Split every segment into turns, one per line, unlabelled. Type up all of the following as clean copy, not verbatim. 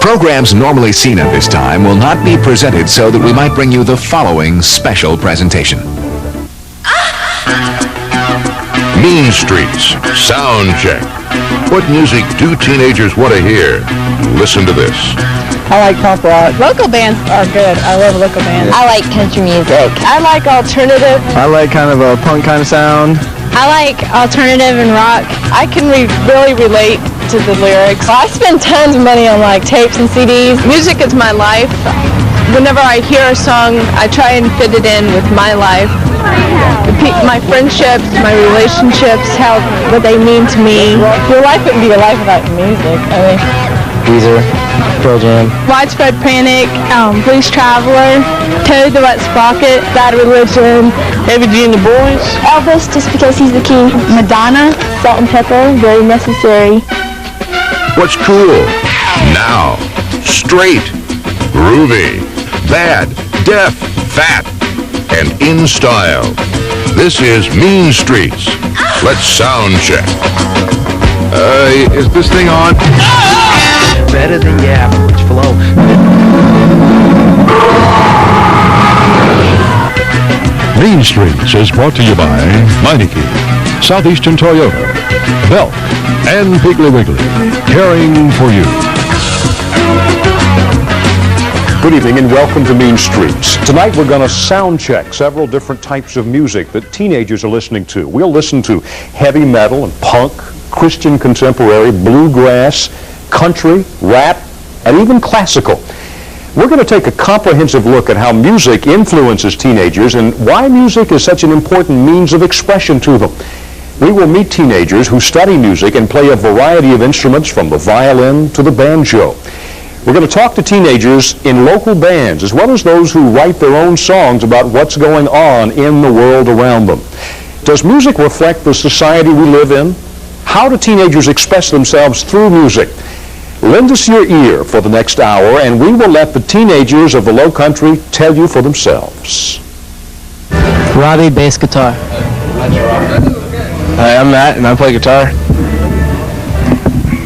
Programs normally seen at this time will not be presented so that we might bring you the following special presentation.
Mean Streets, Sound Check. What music do teenagers want to hear? Listen to this.
I like punk rock. Local bands are good. I love local bands.
I like country music.
I like alternative.
I like kind of a punk kind of sound.
I like alternative and rock. I can really relate to the lyrics. I spend tons of money on like tapes and CDs. Music is my life. Whenever I hear a song, I try and fit it in with my life. My friendships, my relationships, what they mean to me. Your life wouldn't be your life without music.
Weezer, Pearl Jam.
Widespread Panic, Blues Traveler, Toad the Wet Sprocket, Bad Religion, Heavy D and the Boys.
Elvis, just because he's the king.
Madonna, Salt and Pepper, Very Necessary.
What's cool? Now. Straight. Groovy. Bad. Deaf. Fat. And in style. This is Mean Streets. Let's sound check. Is this thing on?
Better than your average flow.
Mean Streets is brought to you by Meineke, Southeastern Toyota, Belk, and Piggly Wiggly, caring for you.
Good evening and welcome to Mean Streets. Tonight we're going to sound check several different types of music that teenagers are listening to. We'll listen to heavy metal and punk, Christian contemporary, bluegrass, country, rap, and even classical. We're going to take a comprehensive look at how music influences teenagers and why music is such an important means of expression to them. We will meet teenagers who study music and play a variety of instruments from the violin to the banjo. We're going to talk to teenagers in local bands as well as those who write their own songs about what's going on in the world around them. Does music reflect the society we live in? How do teenagers express themselves through music? Lend us your ear for the next hour, and we will let the teenagers of the Low Country tell you for themselves.
Robbie, bass guitar. Hi, I'm Matt, and I play guitar.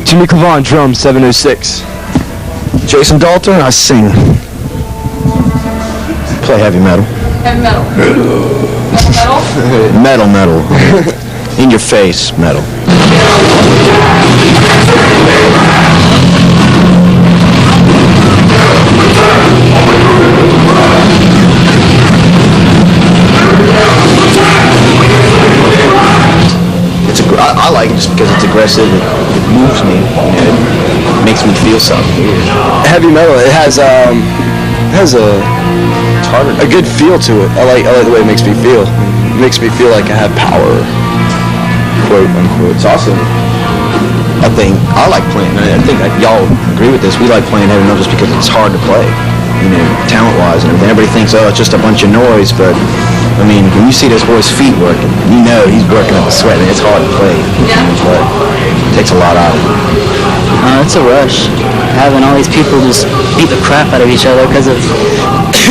Jimmy Cavan, drums, 706. Jason Dalton, I sing. Play heavy metal.
Heavy metal.
Metal, metal. In your face, metal. I like it just because it's aggressive. It moves me. It makes me feel something. Heavy metal. It has a good feel to it. I like the way it makes me feel. It makes me feel like I have power, quote unquote. It's awesome. I think I like playing. I think y'all agree with this. We like playing heavy metal just because it's hard to play, talent-wise and everything. Everybody thinks, oh, it's just a bunch of noise, but I mean, when you see this boy's feet working, you know he's working up a sweat, and it's hard to play.
Yeah.
But it takes a lot out of it.
It's a rush. Having all these people just beat the crap out of each other because of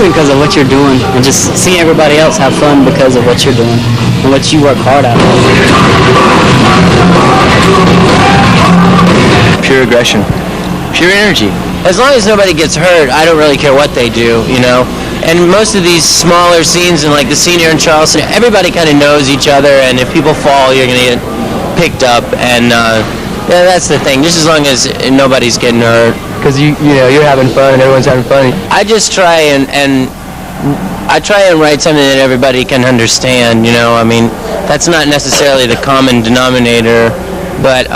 because of what you're doing, and just seeing everybody else have fun because of what you're doing and what you work hard at.
Pure aggression, pure energy.
As long as nobody gets hurt, I don't really care what they do, And most of these smaller scenes, and like the scene here in Charleston, everybody kind of knows each other, and if people fall, you're going to get picked up, and that's the thing. Just as long as nobody's getting hurt.
Because you're having fun and everyone's having fun.
I just try and write something that everybody can understand. I mean, that's not necessarily the common denominator, but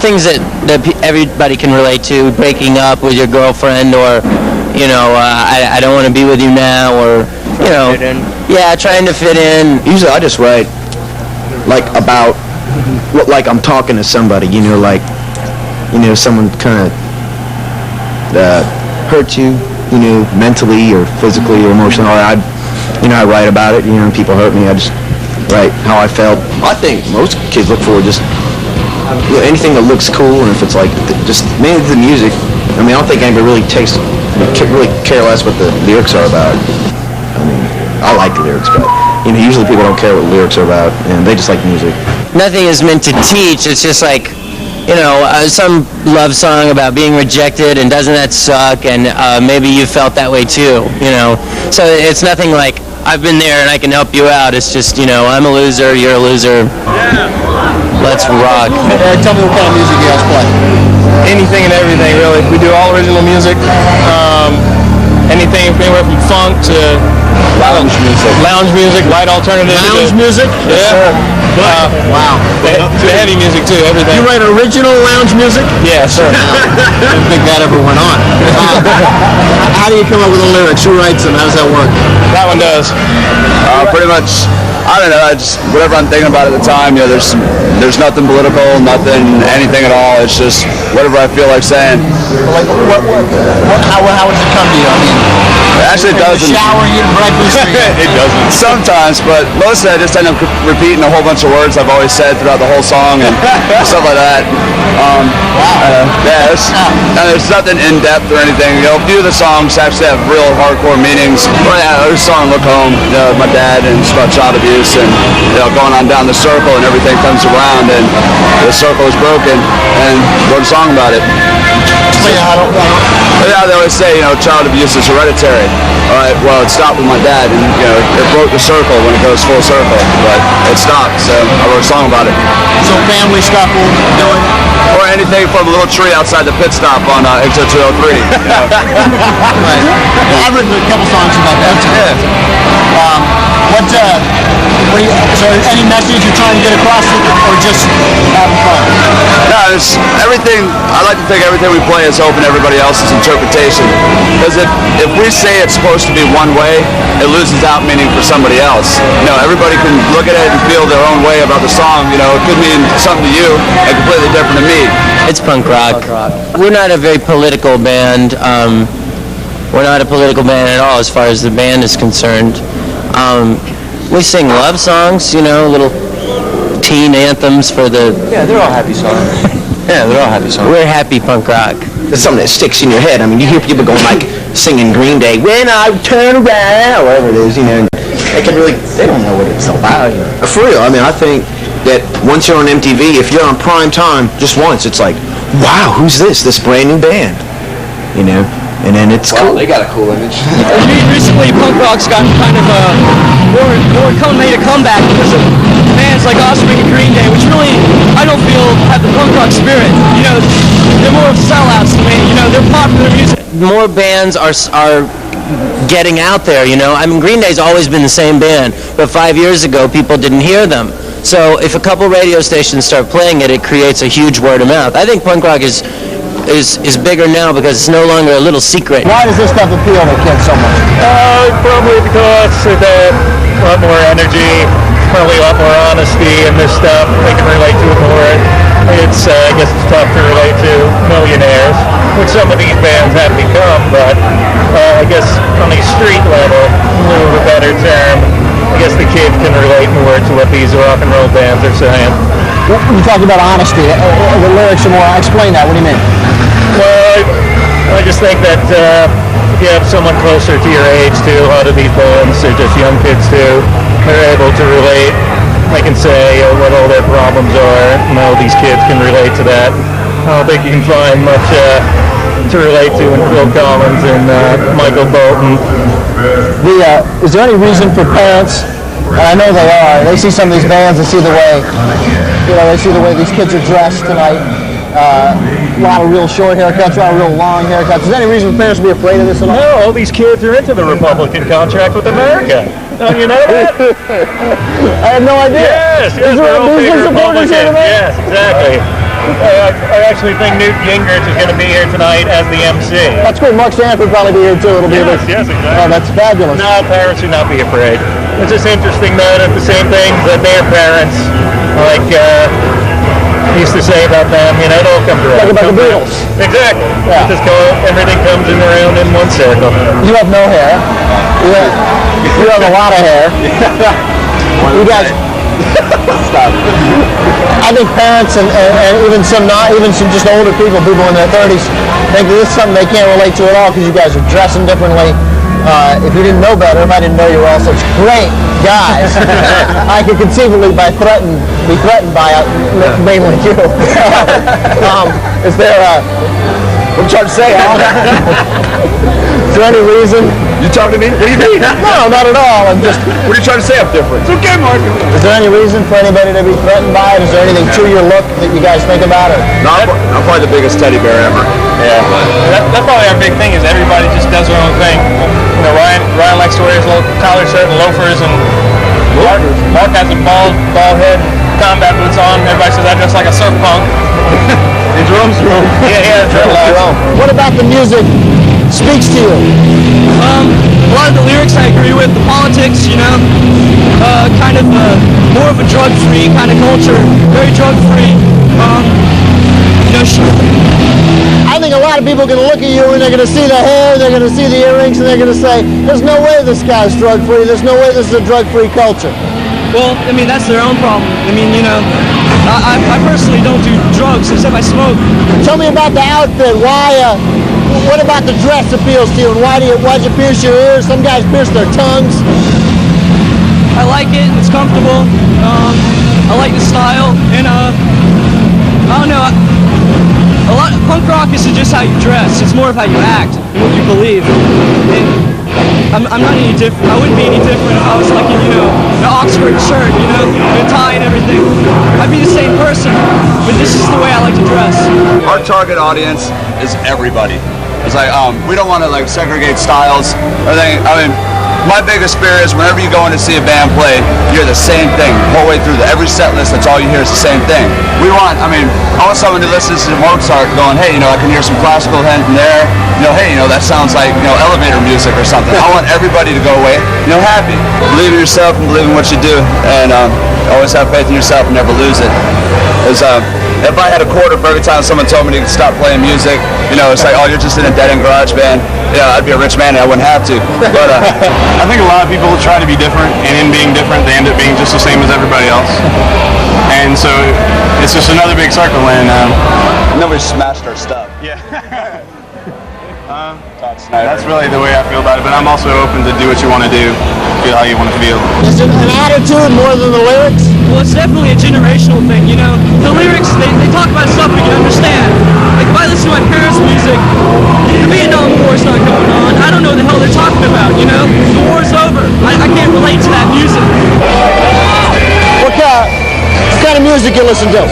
things that everybody can relate to. Breaking up with your girlfriend, or I don't want to be with you now, or trying to fit in.
Usually I just write about I'm talking to somebody, someone kind of hurt you, mentally or physically or emotionally. Or I write about it. People hurt me. I just write how I felt. I think most kids look for just anything that looks cool, and if it's just mainly the music. I mean, I don't think anybody really care less what the lyrics are about. I mean, I like the lyrics, but usually people don't care what lyrics are about, and they just like music.
Nothing is meant to teach. It's just like some love song about being rejected, and doesn't that suck? And maybe you felt that way too, So it's nothing like, I've been there and I can help you out. It's just, I'm a loser, you're a loser. Yeah. Let's rock.
Eric, tell me what kind of music you guys play.
Anything and everything, really. We do all original music. Anything anywhere from funk to
Lounge music,
light alternative.
Lounge music?
Yeah.
Wow.
To heavy music too, everything.
You write original lounge music?
Yeah, sure.
I didn't think that ever went on. How do you come up with the lyrics? Who writes them? How does that work?
That one does.
Pretty much, I don't know, just whatever I'm thinking about at the time. There's nothing political, anything at all. It's just whatever I feel like saying.
Like, how does it come to you? I mean,
actually, it doesn't.
Shower, eat breakfast.
It doesn't. Sometimes, but mostly I just end up repeating a whole bunch of words I've always said throughout the whole song and stuff like that. There's nothing in depth or anything. A few of the songs actually have real hardcore meanings. But there's a song "Look Home," my dad, and it's about child abuse and going on down the circle and everything comes around and the circle is broken and wrote a song about it. Yeah, they always say, child abuse is hereditary. All right, well, it stopped with my dad, and, it broke the circle when it goes full circle, but it stopped, so I wrote a song about it.
So family stuff will do it?
Or anything from a little tree outside the pit stop on exit 203.
Right. I've written a couple songs about that, too. So any message you're trying to get across, or just having fun?
No, it's everything. I like to think everything we play is open to everybody else's interpretation. Because if we say it's supposed to be one way, it loses out meaning for somebody else. Everybody can look at it and feel their own way about the song. It could mean something to you and completely different to me.
It's punk rock. We're not a very political band. We're not a political band at all as far as the band is concerned. We sing love songs, little teen anthems for the...
Yeah, they're all happy songs.
We're happy punk rock.
There's something that sticks in your head. I mean, you hear people going singing Green Day, "When I Turn Around," or whatever it is, they don't know what it's about. For real, I mean, I think that once you're on MTV, if you're on prime time, just once, it's like, wow, who's this brand new band? And then it's cool.
They got a cool image.
Recently, punk rock's gotten kind of made a comeback because of bands like Offspring and Green Day, which really, I don't feel, have the punk rock spirit. They're more of sellouts to me. They're popular music.
More bands are getting out there, I mean, Green Day's always been the same band, but 5 years ago, people didn't hear them. So if a couple radio stations start playing it, it creates a huge word of mouth. I think punk rock is bigger now because it's no longer a little secret.
Why does this stuff appeal to kids so much?
Probably because it's a lot more energy, probably a lot more honesty in this stuff. They can relate to it more. It's, I guess it's tough to relate to millionaires, which some of these bands have become, but I guess on a street level, a little bit better term, I guess the kids can relate more to what these rock and roll bands are saying.
You talked about honesty. The lyrics are more. Explain that. What do you mean?
Well, I just think that if you have someone closer to your age too, a lot of these bands are just young kids too. They're able to relate. They can say what all their problems are. These kids can relate to that. I don't think you can find much to relate to in Phil Collins and Michael Bolton.
Is there any reason for parents? And I know they are. They see some of these bands and see the way, they see the way these kids are dressed tonight. A lot of real short haircuts, a lot of real long haircuts. Is there any reason for parents to be afraid of this at all?
No, all these kids are into the Republican contract with America. Don't you know that?
I had no idea.
Yes, they're all big Republicans. Yes, exactly. I actually think Newt Gingrich is going to be here tonight as the MC.
That's good. Mark Stanford will probably be here too. It'll be
yes, exactly.
Oh, that's fabulous.
No, parents should not be afraid. It's just interesting though that the same things that their parents used to say about them, it all comes around.
Like about the Beatles.
Exactly.
Yeah.
Everything comes in around in one circle.
You have no hair. You have a lot of hair. You guys. Stop. I think parents and even some just older people in their 30s, think this is something they can't relate to at all because you guys are dressing differently.
if you didn't know better, if I didn't know you were all such great guys, I could conceivably be threatened by mainly you. Is there what I'm trying to say, Al? Is there any reason?
You talking to me? What do you mean?
No, not at all. I'm just...
What are you trying to say I'm different?
It's okay, Mark. Is there any reason for anybody to be threatened by it? Is there anything to your look that you guys think about it?
No, I'm probably the biggest teddy bear ever.
Yeah. That's probably our big thing is everybody just does their own thing. You know, Ryan likes to wear his little collar shirt and loafers, and Mark has a bald head and combat boots on. Everybody says I dress like a surf punk.
The drums room.
Yeah,
drum. What about the music speaks to you?
A lot of the lyrics I agree with. The politics, you know, kind of more of a drug-free kind of culture. Very drug-free. You know,
I think a lot of people are going to look at you and they're going to see the hair, they're going to see the earrings, and they're going to say, there's no way this guy's drug-free. There's no way this is a drug-free culture.
Well, I mean, that's their own problem. I mean, you know, I personally don't do drugs except I smoke.
Tell me about the outfit. What about the dress appeals to you, and why'd you pierce your ears? Some guys pierce their tongues.
I like it. It's comfortable. I like the style, and I don't know. A lot of punk rock isn't just how you dress. It's more of how you act and what you believe. And I'm not any different. I wouldn't be any different if I was like, you know, an Oxford shirt, you know, with a tie and everything. I'd be the same person, but this is the way I like to dress.
Our target audience is everybody. It's like we don't want to like segregate styles. I mean, my biggest fear is whenever you go in to see a band play, you hear the same thing the whole way through. Every set list, that's all you hear is the same thing. I want someone who listens to Mozart going, hey, you know, I can hear some classical hint in there. You know, hey, you know, that sounds like, you know, elevator music or something. I want everybody to go away, you know, happy. Believe in yourself and believe in what you do, and always have faith in yourself and never lose it. If I had a quarter for every time someone told me to stop playing music, you know, it's like, oh, you're just in a dead-end garage band. Yeah, I'd be a rich man and I wouldn't have to. But
I think a lot of people try to be different, and in being different, they end up being just the same as everybody else. And so it's just another big circle, and
nobody smashed our stuff.
Yeah. That's really the way I feel about it, but I'm also open to do what you want to do, feel how you want to feel.
Is it an attitude more than the lyrics?
Well, it's definitely a generational thing, you know. The lyrics, they talk about stuff we can understand. Like, if I listen to my parents' music, the Vietnam War's not going on. I don't know what the hell they're talking about, you know. The war's over. I can't relate to that music.
What kind of music you listen to?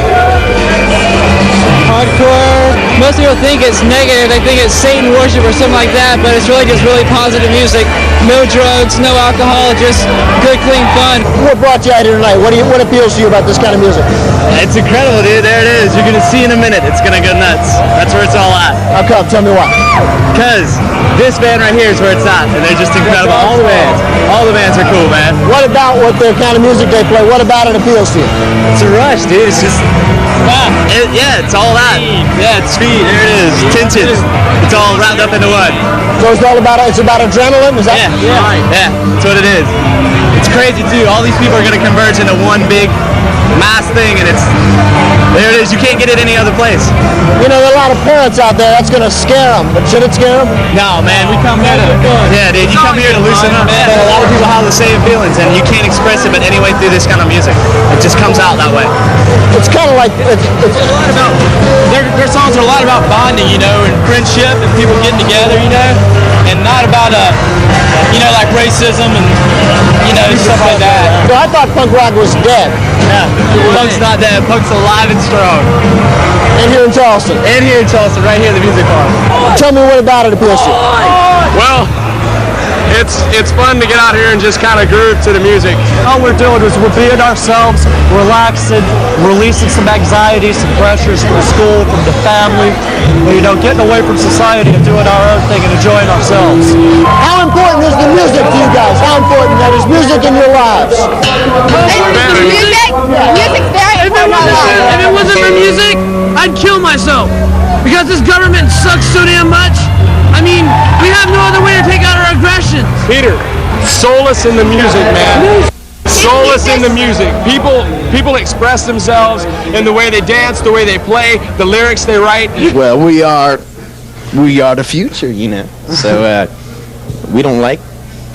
Hardcore. Most people think it's negative. They think it's Satan worship or something like that, but it's really just really positive music. No drugs, no alcohol, just good, clean fun.
What brought you out here tonight? What appeals to you about this kind of music?
It's incredible, dude. There it is. You're going to see in a minute. It's going to go nuts. That's where it's all at.
How come? Tell me why.
Because this band right here is where it's at, and they're just incredible. All the bands are cool, man.
What about what the kind of music they play? What about it appeals to you?
It's a rush, dude. It's just... it's all that. Yeah, it's speed. There it is. Tension. It's all wrapped up into one.
So it's about adrenaline? Is that?
Yeah, that's what it is. It's crazy too. All these people are going to converge into one big mass thing, and there it is. You can't get it any other place.
You know, there are a lot of parents out there. That's going to scare them. But should it scare them?
No, man. We come here to... Yeah, dude. You come here to loosen up. Man, a lot of people have the same feelings, and you can't express it but anyway through this kind of music. It just comes out that way.
It's kind of like... It's
a lot about... Their songs are a lot about bonding, you know, and friendship and people getting together, you know, and not about, you know, like racism and, you know, stuff like that.
I thought punk rock was dead.
Yeah, punk's not dead. Punk's alive and strong.
And here in Charleston.
Right here at the music farm.
Tell me what about it appeals to you.
Well, it's fun to get out here and just kind of groove to the music.
All we're doing is we're being ourselves, relaxing, releasing some anxiety, some pressures from school, from the family, you know, getting away from society and doing our own thing and enjoying ourselves.
How important is the music to you guys? How important is music in your lives?
Music? Music's very important.
If it wasn't for music, I'd kill myself. Because this government sucks so damn much. I mean, we have no other way to take out our aggressions.
Peter, solace in the music, man. Solace in the music. People express themselves in the way they dance, the way they play, the lyrics they write.
Well, we are the future, you know. So we don't like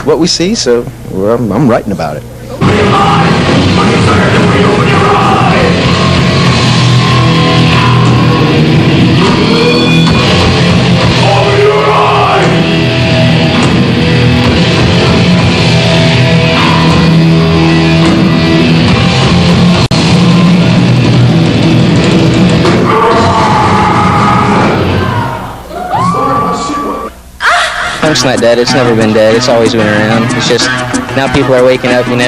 what we see, so I'm writing about it. Punk's not dead. It's never been dead. It's always been around. It's just now people are waking up, and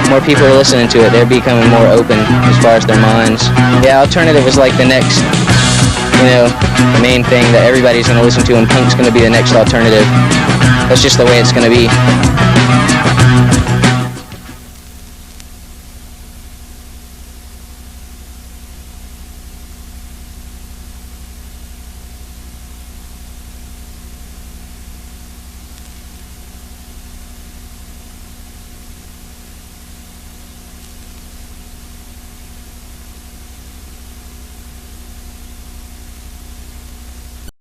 more people are listening to it. They're becoming more open as far as their minds. Yeah, alternative is like the next, main thing that everybody's going to listen to, and punk's going to be the next alternative. That's just the way it's going to be.